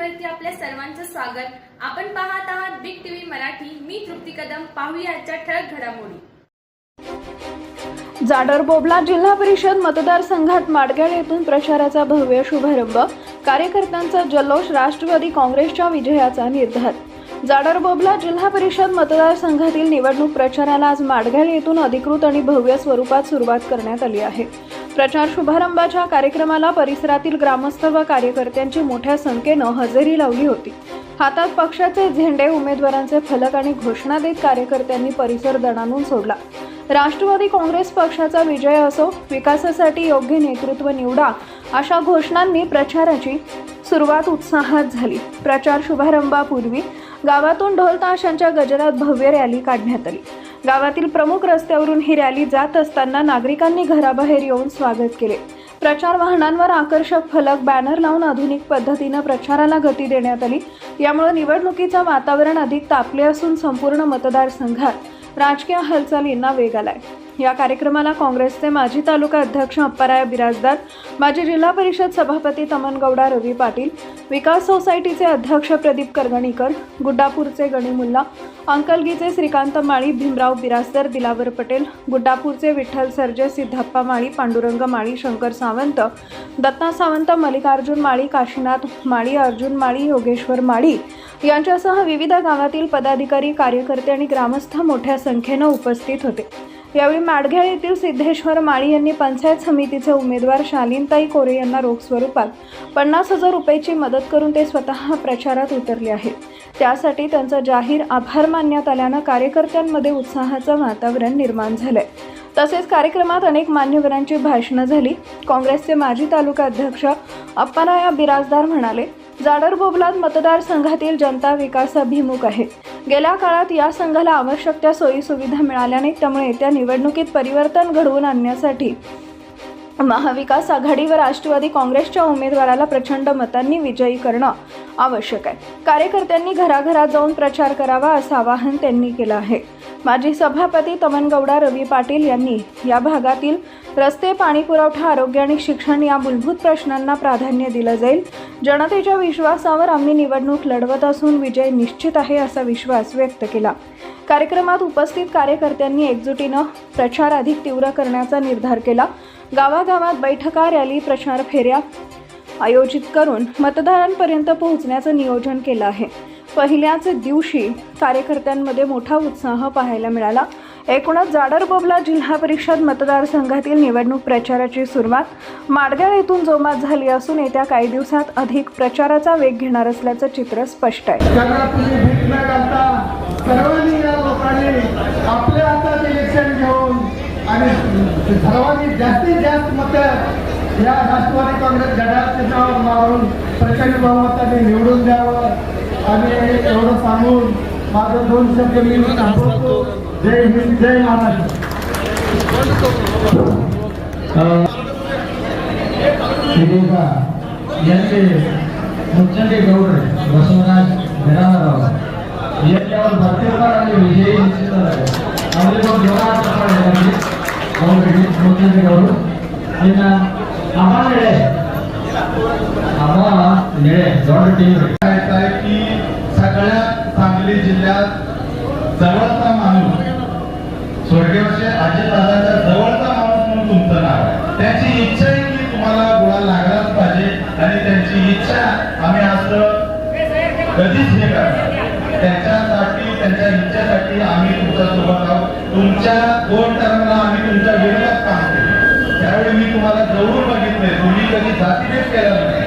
चॅनलवरती आपल्या सर्वांचं स्वागत। आपण पाहत आहात बिग टीव्ही मराठी। मी तृप्ती कदम। पाहूया आजच्या ठळक घडामोडी। जाडर-बोबला जिल्हा परिषद मतदारसंघात माडगाळ येथून प्रचाराचा भव्य शुभारंभ। कार्यकर्त्यांचा जल्लोष, राष्ट्रवादी काँग्रेसच्या विजयाचा निर्धार। जाडर-बोबला जिल्हा परिषद मतदारसंघातील निवडणूक प्रचाराला आज माडगाळ येथून अधिकृत आणि भव्य स्वरूपात सुरुवात करण्यात आली आहे। प्रचार शुभारंभाच्या कार्यक्रमाला परिसरातील ग्रामस्थ व कार्यकर्त्यांची मोठ्या संख्येने हजेरी लावली होती। हातात पक्षाचे झेंडे, उमेदवारांचे फलक आणि घोषणा देत कार्यकर्त्यांनी परिसर दणाणून सोडला। राष्ट्रवादी काँग्रेस पक्षाचा विजय असो, विकासासाठी योग्य नेतृत्व निवडा अशा घोषणांनी प्रचाराची सुरुवात उत्साहात झाली। प्रचार शुभारंभापूर्वी गावातून ढोल ताशांच्या गजरात भव्य रॅली काढण्यात आली। गावातील प्रमुख रस्त्यावरून ही रॅली जात असताना नागरिकांनी घराबाहेर येऊन स्वागत केले। प्रचार वाहनांवर आकर्षक फलक, बॅनर लावून आधुनिक पद्धतीने प्रचाराला गती देण्यात आली। यामुळे निवडणुकीचे वातावरण अधिक तापले असून संपूर्ण मतदारसंघात राजकीय हालचालींना वेग आलाय। या कार्यक्रमाला काँग्रेसचे माजी तालुका अध्यक्ष अप्पाराय बिराजदार, माजी जिल्हा परिषद सभापती तमनगौडा रवी पाटील, विकास सोसायटीचे अध्यक्ष प्रदीप करगणीकर, गुड्डापूरचे गणिमुल्ला, अंकलगीचे श्रीकांत माळी, भीमराव बिराजदार, दिलावर पटेल, गुड्डापूरचे विठ्ठल सर्जे, सिद्धप्पा माळी, पांडुरंग माळी, शंकर सावंत, दत्ता सावंत, मल्लिकार्जुन माळी, काशीनाथ माळी, अर्जुन माळी, योगेश्वर माळी यांच्यासह विविध गावातील पदाधिकारी, कार्यकर्ते आणि ग्रामस्थ मोठ्या संख्येने उपस्थित होते। यावेळी माडगाळ येथील सिद्धेश्वर माळी यांनी पंचायत समितीचे उमेदवार शालीनताई कोरे यांना रोख स्वरूपात 50,000 रुपयाची मदत करून ते स्वतः प्रचारात उतरले आहेत। त्यासाठी त्यांचा जाहीर आभार मानण्यात आल्याने कार्यकर्त्यांमध्ये उत्साहाचे वातावरण निर्माण झाले। तसेच कार्यक्रमात अनेक मान्यवरांची भाषणे झाली। काँग्रेसचे माजी तालुका अध्यक्ष अप्पाराय बिराजदार म्हणाले, जाडर-बोबला मतदारसंघातील जनता विकासाभिमुख आहे। गेल्या काळात या संघाला आवश्यक त्या सोयी सुविधा मिळाल्या नाहीत, त्यामुळे येत्या निवडणुकीत परिवर्तन घडवून आणण्यासाठी महाविकास आघाडी व राष्ट्रवादी काँग्रेसच्या उमेदवाराला प्रचंड मतांनी विजयी करणं आवश्यक आहे। कार्यकर्त्यांनी घराघरात जाऊन प्रचार करावा असं आवाहन त्यांनी केलं आहे। माजी सभापती तमनगौडा रवी पाटील यांनी या भागातील रस्ते, पाणी पुरवठा, आरोग्य आणि शिक्षण या मूलभूत प्रश्नांना प्राधान्य दिलं जाईल। जनतेच्या विश्वासावर आम्ही निवडणूक लढवत असून विजय निश्चित आहे असा विश्वास व्यक्त केला। कार्यक्रमात उपस्थित कार्यकर्त्यांनी एकजुटीनं प्रचार अधिक तीव्र करण्याचा निर्धार केला। गावागावात बैठका, रॅली, प्रचार फेऱ्या आयोजित करून मतदारांपर्यंत पोहोचण्याचं नियोजन केलं आहे। पहिल्याच दिवशी कार्यकर्त्यांमध्ये मोठा उत्साह पाहायला मिळाला। एकूणच जाडर-बोबला जिल्हा परिषद मतदारसंघातील निवडणूक प्रचाराची सुरुवात माडगाळ येथून जोमात झाली असून येत्या काही दिवसात अधिक प्रचाराचा वेग घेणार असल्याचं चित्र स्पष्ट आहे। सर्वांनी या लोकांनी आपल्या हातात इलेक्शन घेऊन आणि सर्वांनी जास्तीत जास्त मतं या राष्ट्रवादी काँग्रेस गटावर मारून प्रचंड बहुमताने निवडून द्यावं आणि एवढं सांगून माझं 2 शब्द मी थांबवतो। जय हिंद, जय महाराष्ट्र। यांचे मुख्यमंत्री गौड बसवराज निरामराव याच्यावर भरतीकार आणि विजयी निश्चित आहे। मुख्यमंत्री गौड की सगळ्यात सांगली जिल्ह्यात जवळचा माणूस, स्वर्गीय अजितदादांचा जवळचा माणूस म्हणून तुमचं नाव आहे। त्यांची इच्छा आहे की तुम्हाला गुळा लागलाच पाहिजे आणि त्यांची इच्छा आम्ही असं कधीच हे करणार। त्यांच्यासाठी, त्यांच्या इच्छेसाठी आम्ही तुमच्या सोबत आहोत। तुमच्या 2 टर्मला आम्ही तुमच्या विरोधात काम केलं। त्यावेळी मी तुम्हाला जवळून बघितले, तुम्ही कधी जातीभेद केला नाही।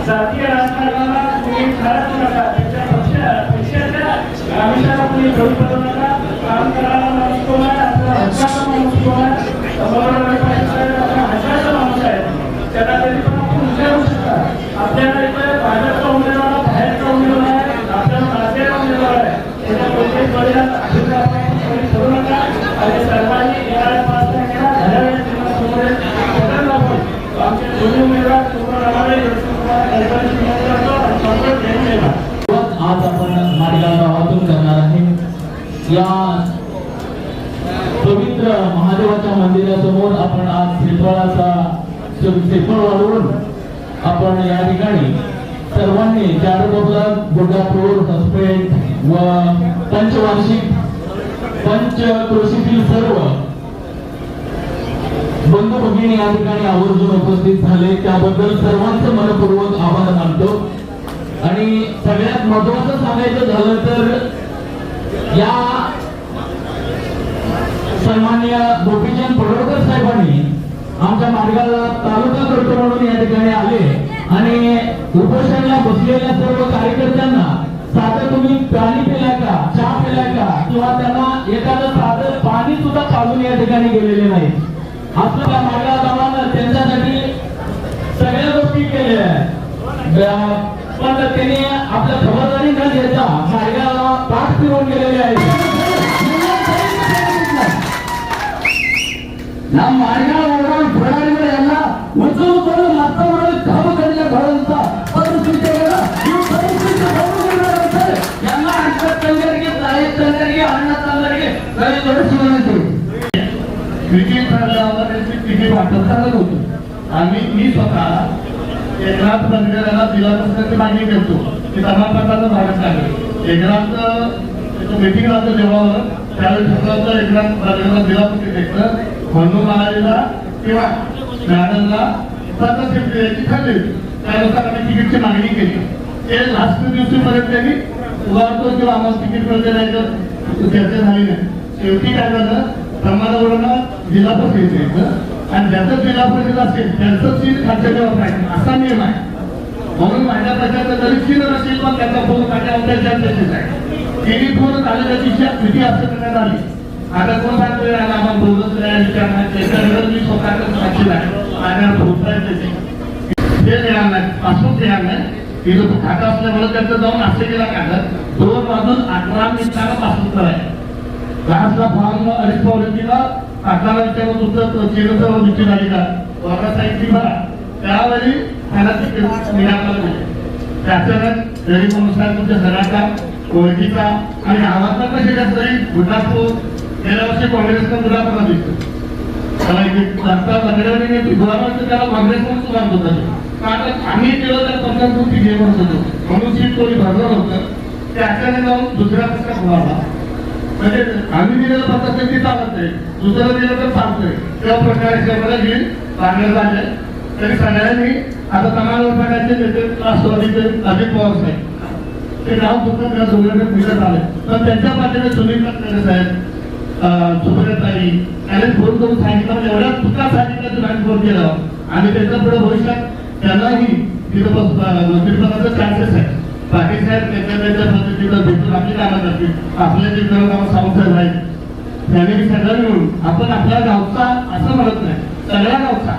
जातीय राजकारणाला तुम्ही खराब नका, त्याच्या पक्षाच्या आयुष्याला तुम्ही घेऊन नका। काम करायला माणूस कोण आहे, आपल्या हक्काचा माणूस कोण आहे आज श्रीफळ वाढवून आपण या ठिकाणी सर्वांनी जाडरबाबला दुर्गापूर हॉस्पिटल व पंचवार्षिक पंचक्रोशीतील सर्व बंधू भगिनी या ठिकाणी आवर्जून उपस्थित झाले, त्याबद्दल सर्वांचं मनपूर्वक आभार मानतो. आणि सगळ्यात महत्वाचं सांगायचं झालं तर या सन्माननीय गोपीचंद पडळकर साहेबांनी आमच्या मार्गाला तालुका करतो म्हणून या ठिकाणी आले आणि उपोषणाला बसलेल्या सर्व कार्यकर्त्यांना साधं तुम्ही पाणी पिलाय का, चहा पिलाय का, किंवा त्यांना एखादं साधं पाणी सुद्धा पाजून या ठिकाणी गेलेले नाही. आपल्या मार्गाला जाऊन त्यांच्यासाठी सगळ्या गोष्टी केलेल्या आहेत, पण त्यांनी आपल्या खबरदारी न घेता मार्गाला पाठ फिरवून गेलेले आहेत. या मार्गावर फळारीवर यांना उचलून करून मागचा म्हणून काम करण्या घरांचा यांना आणतात तंगरगे साहेब तंगरगे आणण्यात तंगरगे काही थोडं शिवण्याचे क्रिकेट ठरल्यावर त्यांची तिकीट वाटप करत होतो. मी स्वतः एकनाथ बनगराला जिल्हाप्रशासनाची मागणी करतो की तमालपत्राचं भारत आहे. एकनाथ मीटिंग राहतं जेव्हा त्यावेळी ठरलं एकनाथ बनगराला जिल्हा म्हणून महाराजांना किंवा मॅडमला पत्रसेट द्यायची ठरली. त्यानुसार आम्ही तिकीटची मागणी केली. ते लास्ट दिवशीपर्यंत त्यांनी उभारतो किंवा आम्हाला तिकीट मिळते नाही तर चर्चा झाली नाही. शेवटी काय झालं, प्रमाणावरून जिल्हा परिषद यायचं आणि ज्याचं जिल्हा परिषद असेल त्यांचं सीट खात्याच्या वापरायचं असा नियम आहे. म्हणून माझ्या प्रकारचं जरी सीट नसेल पण त्याचा फोन खात्यावर चर्चेच आहे. तिन्ही फोन झालेल्या दिवशी असं करण्यात आली. आता कोण सांगतोय आम्हाला बोलत नाही विचारणार त्याच्यावर मी स्वतःच साक्षी आहे आणि पोहोचायचे हे मिळालं नाही, पासपोर्ट मिळालं नाही. तिथं खातं असल्यामुळे त्याचं जाऊन असे गेला कागद 2 वाजून 18 मिनिटाला पासपोर्ट करायचं. ग्राहकला फॉर्म अडीच पावलेला कागदाला विचारत होतं चिरसर विचार आली का वर्गात साहित्य भरा. त्यावेळी त्याला तिकीट मिळालं त्याच्यानं गरीबनुसार तुमच्या घराचा ओळखीचा आणि गावातला कसे तरी गुजरातपूर गेल्या वर्षी काँग्रेसचा गुलाबला दिसतो. त्याला गुलाबाचं त्याला काँग्रेस म्हणून सुरुवात होत आम्ही केलं तर 15 घे म्हणत होतो म्हणून सीट कोणी भरलं होतं. ते अचानक जाऊन दुसऱ्या पुस्तक गुलाबला म्हणजे आम्ही दिलेलं पत्र ते चालत नाही, दुसरं दिलं तर चालतंय. त्या प्रकारे घेऊन चांगलं झालंय. तरी सगळ्यांनी आता तमाल विभागाचे नेते राष्ट्रवादीचे अजित पवार साहेब ते नाव फक्त त्या दोघांना मिळत आले. पण त्यांच्या पाठीने सुनील तटकरे साहेब सुप्रियाताई त्याने फोन करून सांगितलं एवढ्या चुका सांगितलं तुम्ही फोन केला आणि त्याच्या पुढे भविष्यात त्यांनाही तिथं मंत्रिपदाचे चान्सेस आहे. बाकी साहेब त्यांच्या पद्धतीनं भेटून आपली कामं करतील. आपले जे काम सावंतसाहेब आहेत त्यांनी सगळं मिळून आपण आपल्या गावचा असं म्हणत नाही, सगळ्या गावचा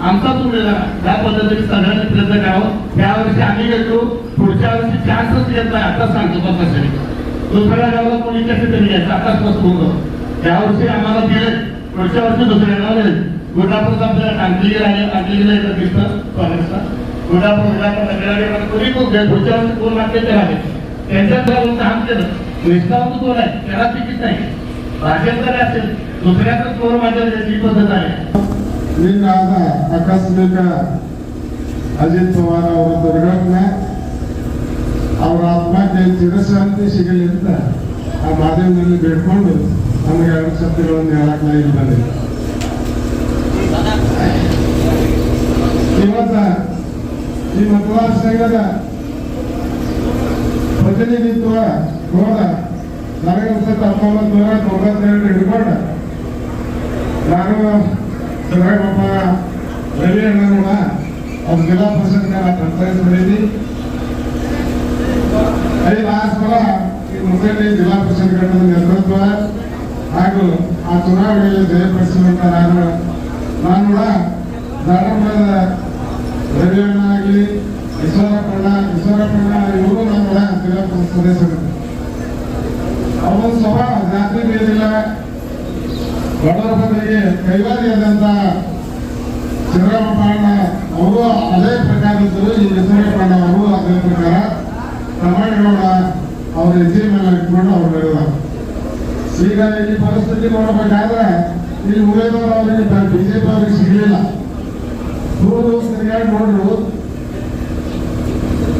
आमचा तुमचा त्या पद्धतीने सगळ्यांनी प्रयत्न करावं. यावर्षी आम्ही घेतो, पुढच्या वर्षी चान्सच येत नाही. आता सांगतो पक्षाने दुसऱ्या गावाला कोणी कसे तरी यायचं आता स्पष्ट होतं. यावर्षी आम्हाला दिले, पुढच्या वर्षी दुसऱ्या गावाला गुजरापूरचा आपल्याला कांकलीला येतं दिसतं काँग्रेसचा गुजरापूर कोणी पुढच्या वर्षी कोण लागते ते राहिले त्यांच्यात काम केलं. निष्ठावंत कोण आहे त्याला तिकीट नाही. भाजपकडे असेल दुसऱ्याच कोण माझ्या याची पद्धत आहे. ನಿನ್ನ ಆಕಸ್ಮಿಕ ಅಜಿತ್ ಪವಾರ್ ಅವರ ದುರ್ಘಟನೆ ಅವರ ಆತ್ಮಕ್ಕೆ ಚಿರಶಾಂತಿ ಸಿಗಲಿ ಅಂತ ಆ ಮಾಧ್ಯಮದಲ್ಲಿ ಬೇಡ್ಕೊಂಡು ನಮಗೆ 2 ಶಬ್ದಗಳನ್ನು ಹೇಳಕ್ ನಾ ಇಲ್ಲಿ ಬಂದೆ. ಇವತ್ತ ಈ ಮತದಾರ ಸಂಘದ ಪ್ರತಿನಿಧಿತ್ವ ಹೋದ ನನಗೆ 1992 ಹಿಡ್ಕೊಂಡು ನಾನು बाबा रवी अण्णा और जिला परिषद का पंचायत समिति लास्ट मला मुख्य जिला परिषद गठन नेतृत्व ಹಾಗೂ ಆ ಚುನಾವಣೆಯಲ್ಲಿ ಜಯಪಡಿಸಿದಂತ ನಾನು ದಾಟಂಬರದ ರವಿ ಅಣ್ಣ ಆಗಲಿ ಈಶ್ವರಪ್ಪಣ್ಣ ಇವರು ನಾನು ಜಿಲ್ಲಾ ಪರಿಷತ್ ಸದಸ್ಯರು. ಅವರ ಸ್ವಭಾವ ಜಾತಿ ಬೇರಿಲ್ಲ, ಬಡವರ ಬದಲಿಗೆ ಕೈವಾರಿಯಾದಂತ ಸಿದ್ದರಾಮಯ್ಯ ಅವರು ಅದೇ ಪ್ರಕಾರದ್ದು ಈ ಈಶ್ವರಪ್ಪಣ್ಣ ಅವರು ಅದೇ ಪ್ರಕಾರ ತಮಿಳುನಾಡ ಅವ್ರ ಹೆಜ್ಜೆ ಮೇಲೆ ಇಟ್ಕೊಂಡು ಅವ್ರು ನಡೆದ. ಈಗ ಈ ಪರಿಸ್ಥಿತಿ ನೋಡಬೇಕಾದ್ರೆ ಇಲ್ಲಿ ಉಮೇದವಾರ ಅವರಿಗೆ ಬಿಜೆಪಿ ಅವರಿಗೆ ಸಿಗಲಿಲ್ಲ. ದೂರು ತಿರುಗಾಡಿ ನೋಡ್ರು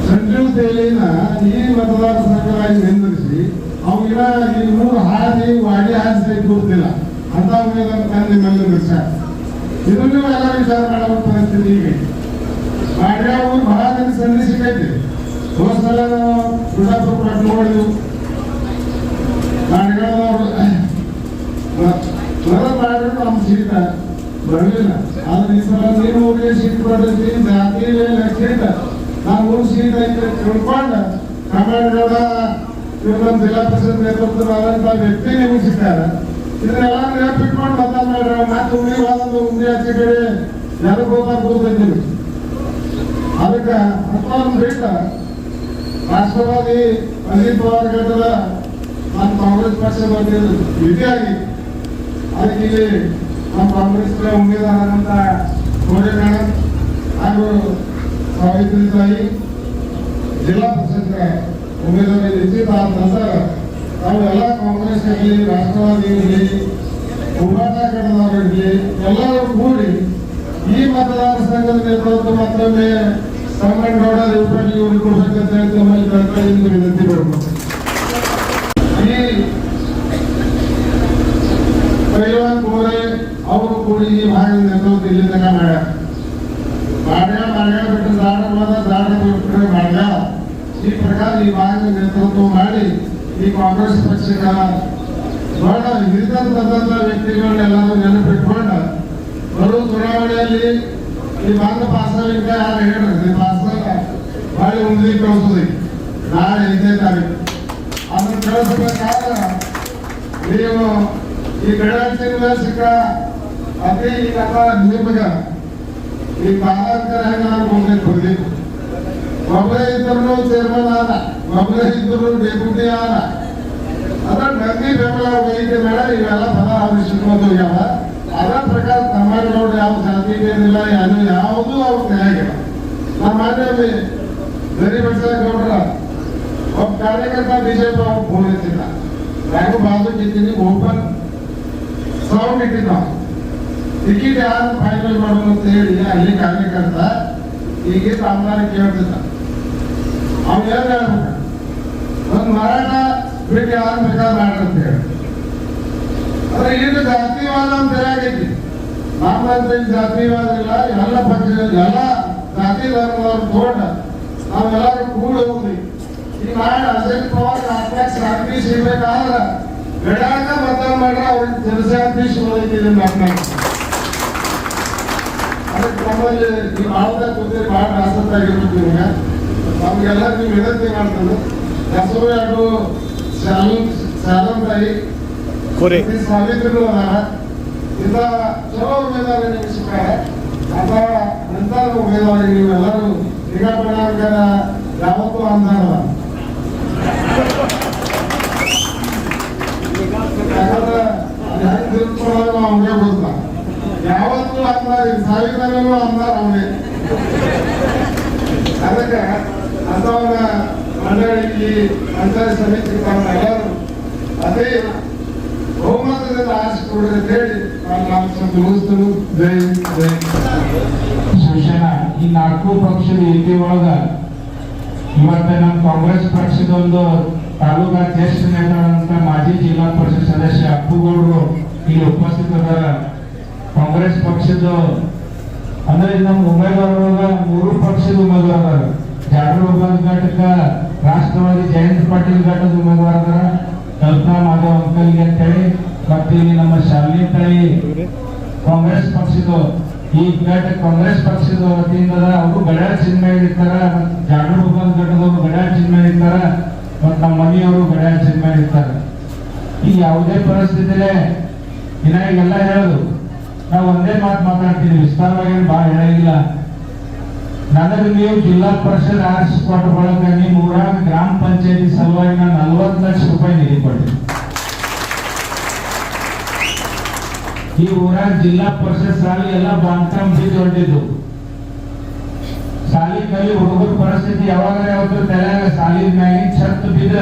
ಸಂಜೀವ್ ತೇಲಿನ ಈ ಮತದಾರ ಸಂಘವಾಗಿ ನಿಂದಿರಿಸಿ ಅವಾಗಿನ ಈ 3 ಹಾದಿ ವಾಡಿ ಹಾದಿ ಕೂರ್ತಿಲ್ಲ ಅಂತ ಉಮೇದವಾರ ತಂದು ನಿಮ್ಮಲ್ಲಿ ನಿಲ್ಸ್ಯಾರ. ಇದನ್ನು ಎಲ್ಲ ವಿಚಾರ ಮಾಡೋ ಪರಿಸ್ಥಿತಿ ಈಗ ಮಾಡ್ಯಾ ಊರು ಬಹಳ ಜನ ಸಂಧಿ ಸಿಕ್ಕೈತಿ. ಹೋದ ಸಲ ನಾವು ಬಿಜಾಪುರ ಪಟ್ಟು ನೋಡಿದ್ವು ಮಾಡ್ಯಾದವರು ಮಾಡಿದ್ರು ನಮ್ಮ ಸೀಟ ಬರಲಿಲ್ಲ. ಆದ್ರೆ ಈ ಸಲ ನೀನು ಹೋಗಿ ಸೀಟ್ ಬರ್ತೈತಿ ಜಾತಿ ಸೀಟ ನಾವು 3 ಸೀಟ್ ಐತೆ ತಿಳ್ಕೊಂಡು ಕರ್ನಾಟಕದ ನಮ್ಮ ಜಿಲ್ಲಾ ಪರಿಷತ್ ನೇತೃತ್ವದ ವ್ಯಕ್ತಿ ನಿಮಗೆ ಸಿಗ್ತಾರೆ. ಇದನ್ನೆಲ್ಲ ನೆನಪಿಟ್ಕೊಂಡು ಮತ ಮಾಡ್ರ ಮತ್ತೆ ಉಂಡಿ ಆಚೆ ಕಡೆ ಯಾರು ಕೂತೈತಿ. ಅದಕ್ಕೆ ಅಂತ ಬಿಟ್ಟ ರಾಷ್ಟ್ರವಾದಿ ಅಜಿತ್ ಪವಾರ್ ಘಟದ ನಾನು ಕಾಂಗ್ರೆಸ್ ಪಕ್ಷದ ವಿಧಿಯಾಗಿ ಅದಕ್ಕೆ ಇಲ್ಲಿ ನಮ್ಮ ಕಾಂಗ್ರೆಸ್ ಉಮೇದಾರರಂತ ಕೋರೆ ಮೇಡಮ್ ಹಾಗೂ ಸಾವಿತ್ರಿ ತಾಯಿ ಜಿಲ್ಲಾ ಪರಿಷತ್ ಉಮೇದವಾರಿ ನಿಶ್ಚಿತ ಆದ ನಂತರ ನಾವು ಎಲ್ಲ ಕಾಂಗ್ರೆಸ್ ಇರಲಿ ರಾಷ್ಟ್ರವಾದಿ ಇರಲಿ ಹೋರಾಟ ಕಟ್ಟದವರಿರಲಿ ಎಲ್ಲರೂ ಕೂಡಿ ಈ ಮತದಾರ ಸಂಘದ ನೇತೃತ್ವ ಮತ್ತೊಮ್ಮೆ ಸಂಗನಗೌಡ ದೇವಪಾಟಿ ಅವರು ಕೊಡಬೇಕಂತ ಹೇಳಿ ತಮ್ಮಲ್ಲಿ ಕಳಕಳಿಯಿಂದ ವಿನಂತಿ ಮಾಡಬಹುದು. ಈ ಪೈಲ್ವಾನ್ ಕೋರೆ ಅವರು ಕೂಡಿ ಈ ಭಾಗದ ನೇತೃತ್ವ ಇಲ್ಲಿ ತನಕ ಮಾಡ್ಯಾಳ ಬಿಟ್ಟು ದಾಡ ಬಿಟ್ಟರೆ ಮಾಡ್ಯಾಳ ಈ ಪ್ರಕಾರ ಈ ಭಾಗದ ನೇತೃತ್ವ ಮಾಡಿ ಈ ಕಾಂಗ್ರೆಸ್ ಪಕ್ಷದ ಬಹಳ ಹಿರಿದಂತ ವ್ಯಕ್ತಿಗಳನ್ನೆಲ್ಲರೂ ನೆನಪಿಟ್ಕೊಂಡು ಬರುವ ಚುನಾವಣೆಯಲ್ಲಿ ಈ ಭಾಗ ಪಾಸಾಲಿಂದ ಯಾರು ಹೇಳ್ರಿ ಪಾಸಾಲ ಭಾಳ ಉಂದಿ ಕಳಿಸೋದಿ ನಾಳೆ 5ನೇ ತಾರೀಕು ಅದನ್ನು ಕಳಿಸ್ಬೇಕಾದ್ರೆ ನೀವು ಈ ಗಡಚಿನ ಸಿಕ್ಕ ಅದೇ ಈ ಕಥಾ ನಿಮಗೆ ಈ ಕಾಲಾಂತರ ಹೆಂಗ ಹೋಗ್ಬೇಕು ಬರ್ಬೇಕು. ಒಬ್ಬರೇ ಇದ್ರು ಚೇರ್ಮನ್ ಆದ, ಒಬ್ಬರೇ ಇದ್ರು ಡೆಪ್ಯೂಟಿ ಆದ. ಅದ್ರ ನಂದಿ ಬೆಂಬಲ ವೈದ್ಯ ಮೇಡ ಇವೆಲ್ಲ ಪದ ಆವಿಷ್ಕೃತ ಹೋಗ್ಯಾವ. ಅದರ ಪ್ರಕಾರ ತಮ್ಮಗೌಡ ಯಾವ ಜಾತಿ ಏನಿಲ್ಲ ಯಾವುದೂ ಅವ್ರ ನ್ಯಾಯಗಿಲ್ಲ. ನಮ್ಮ ಮಾನ್ಯ ಗೌಡ್ರ ಒಬ್ಬ ಕಾರ್ಯಕರ್ತ ಬಿಜೆಪಿ ಅವ್ರು ಫೋನ್ ಇಟ್ಟಿದ್ದ ಯಾಕೋ ಬಾಜು ಇದ್ದೀನಿ ಓಪನ್ ಸೌಂಡ್ ಇಟ್ಟಿದ್ದ ಟಿಕೆಟ್ ಯಾರು ಫೈನಲ್ ಮಾಡೋದು ಅಂತ ಹೇಳಿ ಅಲ್ಲಿ ಕಾರ್ಯಕರ್ತ ಈಗ ಆಮ್ದಾರ ಕೇಳ್ತಿದ್ದ. ಅವ್ನು ಏನ್ ಹೇಳ್ಬೇಕು, ಒಂದು ಮರಾಠ ಬಿಟ್ಟು ಯಾರು ಬೇಕಾದ್ರೆ ಮಾಡ್ರಿ ಅಂತ ಹೇಳಿ. ಆದ್ರೆ ಈಗ ಜಾತಿವಾದ ಅಂತ ಹೇಳಾಗೈತಿ. ನಮ್ಮಂತ ಜಾತಿವಾದ ಇಲ್ಲ, ಎಲ್ಲ ಪಕ್ಷ ಎಲ್ಲ ಜಾತಿ ಧರ್ಮದವ್ರು ತಗೊಂಡ ನಾವೆಲ್ಲರೂ ಕೂಡ ಹೋಗ್ಲಿ. ಈಗ ನಾಳೆ ಅಜಿತ್ ಪವಾರ್ ಅಧ್ಯಕ್ಷ ಶಾಂತಿ ಸಿಗ್ಬೇಕಾದ್ರೆ ಗಡಾಕ ಮತದಾನ ಮಾಡ್ರೆ ಅವ್ರಿಗೆ ಜನಶಾಂತಿ ಸಿಗೋದೈತಿ ಮಾತನಾಡಿ. ಅದಕ್ಕೆ ನಮ್ಮಲ್ಲಿ ನೀವು ಆಳ್ದ ಕೂತಿರಿ ಭಾಳ ಆಸಕ್ತಿ ಆಗಿರ್ಬೇಕು. ನಿಮ್ಗೆ ನಮ್ಗೆಲ್ಲ ನೀವು ವಿನಂತಿ ಮಾಡ್ತಾರೆ ಹೆಸರು ಅದು ಶಾಲಂತಾಯಿ ಸಾವಿತ್ರಿಗಳು ಅದಾರ. ಇಂಥ ಚಲೋ ಉಮೇದಾರ ನಿಮ್ಗೆ ಸಿಕ್ಕಾರೆ ಅಥವಾ ನಂತರ ಉಮೇದಾರಿ ನೀವೆಲ್ಲರೂ ಈಗ ಪ್ರಣಾಳಿಕೆನ ಯಾವತ್ತೂ ಅಂದಾರ. ಯಾಕಂದ್ರೆ ಹೆಂಗ್ ತಿಳ್ಕೊಳ್ಳೋದು ಅವನಿಗೆ ಗೊತ್ತ. ಯಾವತ್ತೂ ಅಂದಾರ ಸಾವಿತ್ರನೂ ಅಂದಾರ ಅವನೇ. ಅದಕ್ಕೆ ಅಂಥವನ್ನ ಮಂಡಳಿಗೆ ಪಂಚಾಯತ್ ಸಮಿತಿ ಎಲ್ಲರೂ ಅದೇ ಬಹುಮತದಿಂದ ಆರಿಸಿಕೊಡ್ರಿ ಅಂತ ಹೇಳಿ ನಾನು ಮುಗಿಸ್ತೇನೆ. ಜೈ ಜೈ ಶಿವಸೇನಾ ಈ 4 ಪಕ್ಷದ ಏಕೆ ಒಳಗ ಇವತ್ತು ನಮ್ಮ ಕಾಂಗ್ರೆಸ್ ಪಕ್ಷದ ಒಂದು ತಾಲೂಕಾ ಜ್ಯೇಷ್ಠ ನೇತಾರಂತ ಮಾಜಿ ಜಿಲ್ಲಾ ಪರಿಷತ್ ಸದಸ್ಯ ಅಪ್ಪುಗೌಡರು ಇಲ್ಲಿ ಉಪಸ್ಥಿತರಾದ. ಕಾಂಗ್ರೆಸ್ ಪಕ್ಷದ ಅಂದ್ರೆ ನಮ್ಮ ಉಮೇದುವಾರ 3 ಪಕ್ಷದ ಉಮೇದುವಾರ ಜಾಡರ ಘಟಕ ರಾಷ್ಟ್ರವಾದಿ ಜಯಂತ್ ಪಾಟೀಲ್ ಘಟಕದ ಉಮೇದುವಾರ ಕಲ್ಪನಾ ಮಾಧವ್ ಅಂಕಲ್ಗೆ ಅಂತ ಹೇಳಿ ಮತ್ತೆ ಇಲ್ಲಿ ನಮ್ಮ ಶಾಲಿನಿ ತಾಯಿ ಕಾಂಗ್ರೆಸ್ ಪಕ್ಷದ ಈ ಘಟ ಕಾಂಗ್ರೆಸ್ ಪಕ್ಷದ ವತಿಯಿಂದ ಅವರು ಗಡ್ಯಾಳ ಚಿನ್ಮೆ ಇರ್ತಾರ. ಜಾಡರ ಘಟಕದವರು ಗಡ್ಯಾಳ ಚಿನ್ಮೆ ಇರ್ತಾರ ಮತ್ತು ನಮ್ಮ ಮನೆಯವರು ಗಡ್ಯಾಳ ಚಿನ್ಮೆ ಇರ್ತಾರೆ. ಈ ಯಾವುದೇ ಪರಿಸ್ಥಿತಿಲೇ ಇನ್ನ ಈಗೆಲ್ಲ ಹೇಳೋದು ನಾವು ಒಂದೇ ಮಾತು ಮಾತಾಡ್ತೀವಿ, ವಿಸ್ತಾರವಾಗಿ ಭಾಳ ಹೇಳಂಗಿಲ್ಲ. ನನಗೆ ನೀವು ಜಿಲ್ಲಾ ಪರಿಷತ್ ಆರಿಸಿಕೊಟ್ಟ ಬಳಿಕ ನಿಮ್ಮ ಊರಾಗ ಗ್ರಾಮ ಪಂಚಾಯತಿ ಸಲುವಾಗಿ ನಾನು 40 ಲಕ್ಷ ರೂಪಾಯಿ ನಿಧಿ ಕೊಟ್ಟೆ. ಈ ಊರಾಗ ಜಿಲ್ಲಾ ಪರಿಷತ್ ಶಾಲೆ ಎಲ್ಲ ಬಾಂಧಕಾಮ ಬಿದ್ದು ಹೊರಟಿದ್ದು. ಶಾಲಿ ಕಲಿ ಹುಡುಗರ ಪರಿಸ್ಥಿತಿ ಯಾವಾಗ ತಲೆಯಾಗ ಶಾಲಿ ಮ್ಯಾಗಿನ ಛತ್ ಬಿದ್ದ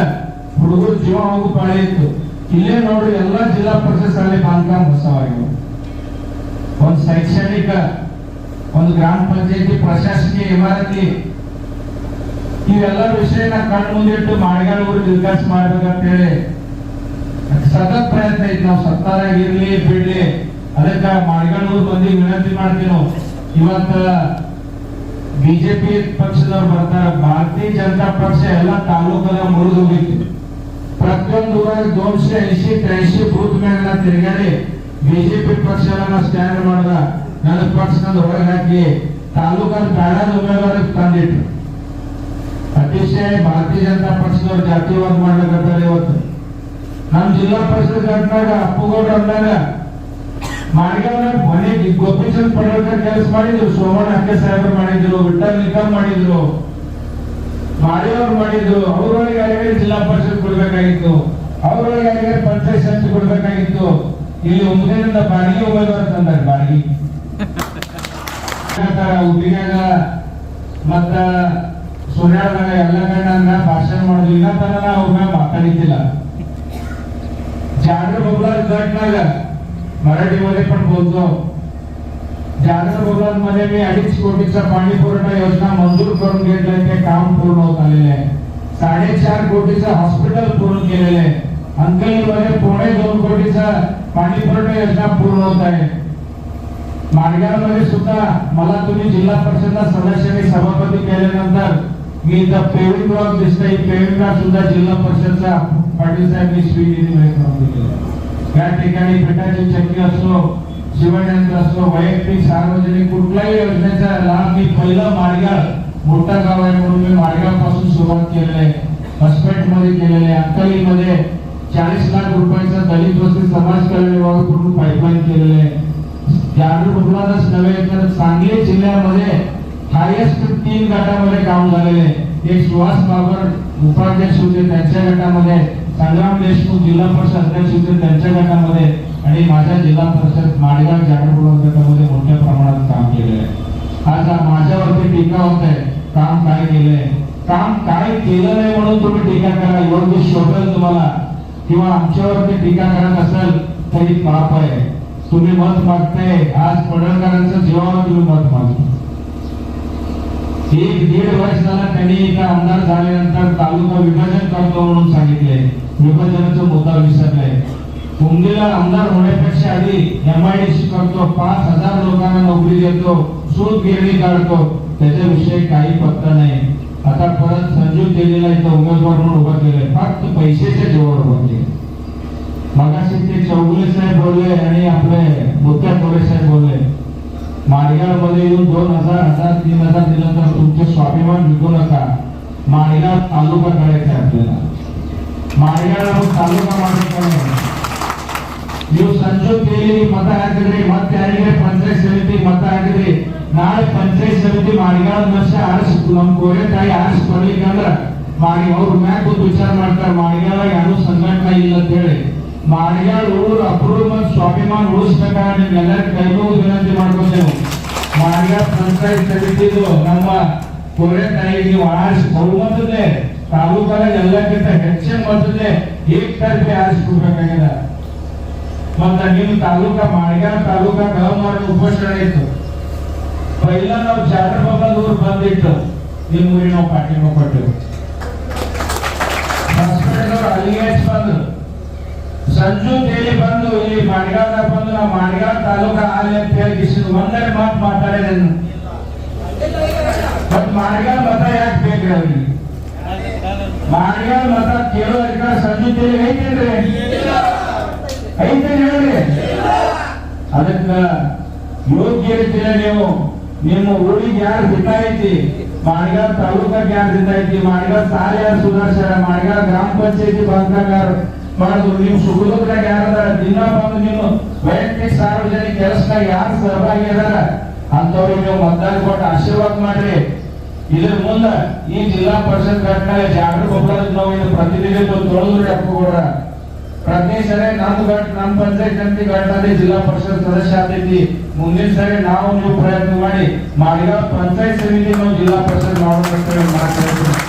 ಹುಡುಗರು ಜೀವ ಹೋಗು ಪಾಳಿ ಇತ್ತು. ಇಲ್ಲೇ ನೋಡ್ರಿ ಎಲ್ಲಾ ಜಿಲ್ಲಾ ಪರಿಷತ್ ಶಾಲೆ ಬಾಂಧಕಾಮ ಹೊಸವಾಗಿವೆ. ಒಂದು ಶೈಕ್ಷಣಿಕ, ಒಂದು ಗ್ರಾಮ ಪಂಚಾಯತಿ ಪ್ರಶಾಸಕೀಯ ಇಮಾರತಿ, ಇವೆಲ್ಲ ವಿಷಯನ ಕಣ್ಣು ಮುಂದಿಟ್ಟು ಮಾಳಿಗಾಲ್ ಊರಿಗೆ ವಿಕಾಸ ಮಾಡ್ಬೇಕಂತ ಹೇಳಿ ಸತತ ಪ್ರಯತ್ನ ಐತಿ. ನಾವು ಸರ್ಕಾರ ಇರ್ಲಿ ಬಿಡ್ಲಿ, ಅದಕ್ಕ ಮಾಳಿಗಾಲ್ ಊರ್ ಬಂದು ವಿನಂತಿ ಮಾಡ್ತೀವಿ. ಇವತ್ತ ಬಿಜೆಪಿ ಪಕ್ಷದವ್ರು ಬರ್ತಾರೆ, ಭಾರತೀಯ ಜನತಾ ಪಕ್ಷ ಎಲ್ಲ ತಾಲೂಕದ ಮುರಿದು ಹೋಗಿತ್ತು. ಪ್ರತಿಯೊಂದು ಊರಾಗ 280-83 ಬೂತ್ ಮೇಲೆ ತಿರುಗಾಡಿ ಬಿಜೆಪಿ ಪಕ್ಷ ಸ್ಟ್ಯಾಂಡ್ ಮಾಡಿದ, ನನ್ನ ಪಕ್ಷದ ಹೊರಗೆ ಹಾಕಿ ತಾಲೂಕದ ಬೇಡದ ಉಮೇದುವಾರ ತಂದಿಟ್ರು. ಅತಿಶಯ ಭಾರತೀಯ ಜನತಾ ಪಕ್ಷದವ್ರು ಜಾತಿವಾದ ಮಾಡ್ಲಿಕ್ಕಂತಾರೆ. ಇವತ್ತು ನಮ್ಮ ಜಿಲ್ಲಾ ಪರಿಷತ್ ಘಟನಾಗ ಅಪ್ಪುಗೌಡ್ರ ಅಂದಾಗ ಮಾಳಿಗಾಲ್ನಾಗ ಮನೆ ಗೋಪಿಚಂದ್ ಪಡೇಲ್ಕರ್ ಕೆಲಸ ಮಾಡಿದ್ರು, ಸೋಮಣ್ಣ ಹಕ್ಕೆ ಸಾಹೇಬರು ಮಾಡಿದ್ರು, ವಿಠಲ್ ನಿಗಮ್ ಮಾಡಿದ್ರು, ಮಾಳಿಯವ್ರು ಮಾಡಿದ್ರು. ಅವ್ರೊಳಗೆ ಯಾರಿಗಾರಿ ಜಿಲ್ಲಾ ಪರಿಷತ್ ಕೊಡ್ಬೇಕಾಗಿತ್ತು, ಅವ್ರೊಳಗೆ ಯಾರಿಗಾರಿ ಪಂಚಾಯತ್ ಸಮಿತಿ ಕೊಡ್ಬೇಕಾಗಿತ್ತು. ಇಲ್ಲಿ ಉಮ್ದೇನಿಂದ ಬಾಡಿಗೆ ಉಮೇದುವಾರ ತಂದಾರೆ. ಬಾಡಿಗೆ ಉದ್ದಿಗಾಗ ಮತ್ತ ಸೂರ್ಯಾದಾಗ ಎಲ್ಲ ಕಡೆ ಭಾಷಣ ಮಾಡುದು, ಇನ್ನ ತನ ಅವ್ರ ಮ್ಯಾಗ ಮಾತಾಡಿದ್ದಿಲ್ಲ. जागर बबलाद गटनाग मराठीमध्ये पण बोलतो. जागर बबलाद मध्ये मी 2.5 कोटीचा पाणी पुरवठा योजना मंजूर करून घेतलंय, ते काम पूर्ण होत आलेले आहे. 4.5 कोटीचं हॉस्पिटल पूर्ण केलेलं आहे. अंकलीमध्ये 2.25 कोटीचा पाणी पुरवठा योजना पूर्ण होत आहे. माडगावमध्ये सुद्धा मला तुम्ही जिल्हा परिषद सदस्यांनी सभापती केल्यानंतर मी इथं पेविंग ब्लॉक दिसतंय, पेविंग ब्लॉक सुद्धा जिल्हा परिषदचा पाटील साहेबांनी स्वीकृती करून दिली. या ठिकाणी पिठाची चक्की असो, शिवणयंत्र असो, वैयक्तिक सार्वजनिक कुठल्याही योजनेचा लाभ मी पहिलं माडगाव मोठा गाव आहे म्हणून मी माडगाव पासून सुरुवात केलेली आहे. हॉस्पिटलमध्ये केलेले आहे. अंकलीमध्ये 40 लाख रुपयाचा दलित वस्ती समाज कल्याण विभागाकडून पाईपलाईन केलेले आहे. जागर बबलादच नव्हे तर सांगली जिल्ह्यामध्ये हायेस्ट 3 गटामध्ये काम झालेले. एक सुहास बाबर उपाध्यक्ष होते, त्यांच्या गटामध्ये संग्राम देशमुख जिल्हा परिषद अध्यक्ष होते, त्यांच्या गटामध्ये, आणि माझ्या जिल्हा परिषद माडगाव जागर बबलाद गटामध्ये मोठ्या प्रमाणात काम केलेलं आहे. आज माझ्यावरती टीका होत आहे, काम काय केलंय, काम काय केलं नाही म्हणून तुम्ही टीका करा. योग्य शोधेल तुम्हाला, किंवा आमच्यावरती टीका करत असाल तरी पाप आहे. तुम्ही मत मागताय, आज पडळकरांचं जीवावर तुम्ही मत मागता. 1-1.5 वर्ष झाला त्यांनी इथं आमदार झाल्यानंतर तालुका विभाजन करतो म्हणून सांगितले, विभाजनाचा मुद्दा विसरलाय. उमदीला आमदार होण्यापेक्षा आधी MIDC करतो, 5,000 लोकांना नोकरी देतो, सूत गिरणी काढतो, त्याच्याविषयी काही पत्ता नाही. आता परत संजू तेलीला इथं उमेदवार म्हणून उभा केलंय, फक्त पैशाच्या जोरावर उभा केलं. मगाशी ते चौगुले साहेब बोलले आणि आपले मुत्या तोरे साहेब बोलले, माडगाव मध्ये येऊन 2,000, 3,000 दिलं तर तुमचे स्वाभिमान विकू नका. माडगाव तालुका करायचा आपल्याला, माडगाव तालुका ಮಾಡಬೇಕು. ನೀವು ಸಂಜು ಕೇಳಿ ಮತ ಹಾಕಿದ್ರಿ, ಮತ್ತೆ ಯಾರಿಗೆ ಪಂಚಾಯತ್ ಸಮಿತಿ ಮತ ಹಾಕಿದ್ರಿ, ನಾಳೆ ಪಂಚಾಯತ್ ಸಮಿತಿ ಮಾಡಗಾಲ್ ವರ್ಷ ನಮ್ಮ ಕೋರೆ ತಾಯಿ ಆರಿಸಿ ಕೊಡ್ಲಿಕ್ಕೆ ಅಂದ್ರ ಅವ್ರ ಮ್ಯಾಗ ಕೂತು ವಿಚಾರ ಮಾಡ್ತಾರೆ, ಮಾಡಗಾಲ ಯಾರು ಸಂಘಟನೆ ಇಲ್ಲ ಅಂತ ಹೇಳಿ. ಮಾಡಗಾಲ್ ಊರು ಅಪ್ರೂವ್ ಮತ್ತು ಸ್ವಾಭಿಮಾನ ಉಳಿಸ್ಬೇಕಾದ್ರೆ ನಿಮ್ಮೆಲ್ಲರಿಗೂ ಕೈಗೋಗಿ ವಿನಂತಿ ಮಾಡ್ಕೊತೇವೆ. ಮಾಡಗಾಲ್ ಪಂಚಾಯತ್ ಸಮಿತಿದು ನಮ್ಮ ಕೋರೆ ತಾಯಿಗೆ ನೀವು ಆರಿಸಿ ಬಹುಮತದೆ ತಾಲೂಕಾಗ ಎಲ್ಲಕ್ಕಿಂತ ಹೆಚ್ಚಿನ ಮತದೆ ಏಕತರ್ಫಿ ಆರಿಸಿಕೊಡ್ಬೇಕಾಗಿದೆ. ಮತ್ತೆ ನಿಮ್ಮ ತಾಲೂಕಾ ಮಾಡಗಾಲ್ ತಾಲೂಕಾ ಗವರ್ನರ್ ಉಪೋಷಣೆ ಇತ್ತು. पहिला ನಾವು ಜಾಗರ್ ಬಬಲಾದ್ ಊರು ಬಂದಿತ್ತು, ನಿಮ್ಮ ಊರಿಗೆ ನಾವು ಪಾರ್ಟಿಗೆ ಕೊಟ್ಟೆವು. ಹಾಸ್ಪಿಟಲ್ ಅಲ್ಲಿಗೆ ಬಂದು ಸಂಜು ತೇಲಿ ಬಂದು ಇಲ್ಲಿ ಮಾಡಗಾಲ್ದಾಗ ಬಂದು ನಾವು ಮಾಡಗಾಲ್ ತಾಲೂಕಾ ಆಲಿ ಅಂತ ಹೇಳಿ ಒಂದೆರಡು ಮಾತು ಮಾತಾಡಿದೆ. ಬಟ್ ಮಾಡಗಾಲ್ ಮತ ಯಾಕೆ ಬೇಕ್ರಿ ಅವ್ರಿಗೆ? ಮಾಡಗಾಲ್ ಮತ ಕೇಳೋ ಅಧಿಕಾರ ಸಂಜು ತೇಲಿ ಐತೇನ್ರಿ? ಐತೇನ್ ಹೇಳ್ರಿ? ಅದಕ್ಕ ಯೋಗ್ಯ ರೀತಿಯಲ್ಲಿ ನೀವು ನಿಮ್ಮ ಊರಿಗೆ ಯಾರು ಹಿತ ಐತಿ, ಮಾಡಗಾಲ್ ತಾಲೂಕಾಗೆ ಯಾರು ಹಿತ ಐತಿ, ಮಾಡಗಾಲ್ ಸಾಲ ಯಾರು ಸುಧಾರಿಸ್ಯಾರ, ಮಾಡಗಾಲ್ ಗ್ರಾಮ ಪಂಚಾಯತಿ ಬಂಧಕಾರ ಮಾಡಿದ್ರು, ನೀವು ಸುಗಲೋದ್ರಾಗ ಯಾರದಾರ ದಿನ ಬಂದು ನೀವು ವೈಯಕ್ತಿಕ ಸಾರ್ವಜನಿಕ ಕೆಲಸದಾಗ ಯಾರು ಸಹಭಾಗಿ ಅದಾರ ಅಂತವ್ರಿಗೆ ನೀವು ಮತದಾನ ಕೊಟ್ಟು ಆಶೀರ್ವಾದ ಮಾಡ್ರಿ. ಇದ್ರ ಮುಂದ ಈ ಜಿಲ್ಲಾ ಪರಿಷತ್ ಘಟನೆ ಜಾಗರ್ ಬಬಲಾದ್ ನಾವು ಇದು ಪ್ರತಿನಿಧಿತ್ವ ತೊಳೆದ್ರಿ ಅಪ್ಪಗೌಡ್ರ. ಪ್ರತಿ ಸರಿ ನಮ್ಮ ಪಂಚಾಯತ್ ಸಮಿತಿ ಘಟನೆ ಜಿಲ್ಲಾ ಪರಿಷತ್ ಸದಸ್ಯ ಆಗ್ತೈತಿ. ಮುಂದಿನ ಸರಿ ನಾವು ನೀವು ಪ್ರಯತ್ನ ಮಾಡಿ ಮಾಡಗಾಲ್ ಪಂಚಾಯತ್ ಸಮಿತಿ ನಾವು ಜಿಲ್ಲಾ ಪರಿಷತ್ ಮಾಡೋಣ.